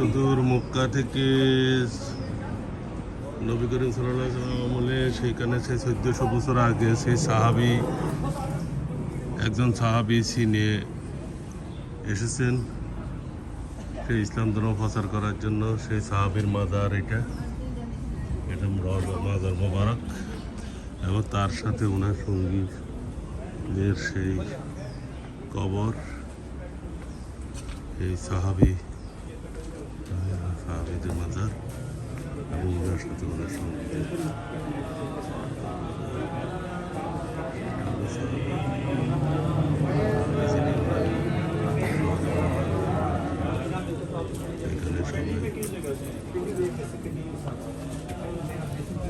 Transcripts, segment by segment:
সুদূর মক্কা থেকে নবী করিম সাল্লাল্লাহু আলাইহি ওয়াসাল্লাম আমলে সেইখানে সেই 1400 বছর আগে সেই সাহাবী একজন সাহাবী চীনে এসেছেন সেই ইসলাম ধর্ম প্রচার করার জন্য। সেই সাহাবীর মাজার এটা মাজার মোবারক, এবং তার সাথে ওনার সঙ্গীদের সেই কবর, এই সাহাবীদের মাজার এবং ওনার সাথে ওনার সঙ্গীদের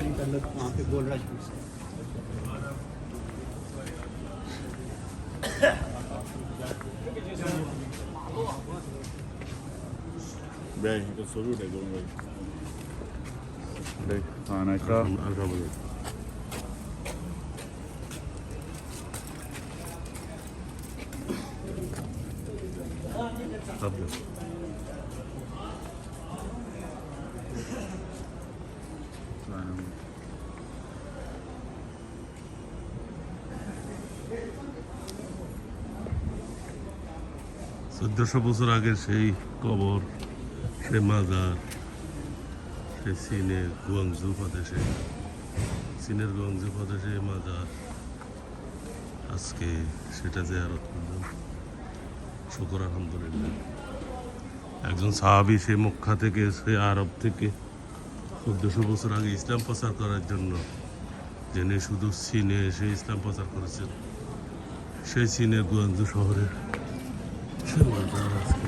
এখানে Beh, che salute come Beh, ana ita. চোদ্দশো বছর আগের সেই কবর, সেই মাজার, সেই চীনের গুয়াংজু প্রদেশে মাজার, আজকে সেটা জিয়ারত করলাম। শুকর আলহামদুলিল্লাহ। একজন সাহাবী সেই মক্কা থেকে, সেই আরব থেকে 1400 বছর আগে ইসলাম প্রচার করার জন্য, যিনি শুধু চীনে এসে ইসলাম প্রচার করেছেন, সেই চীনের গুয়াংজু শহরে সে মাজার আছে।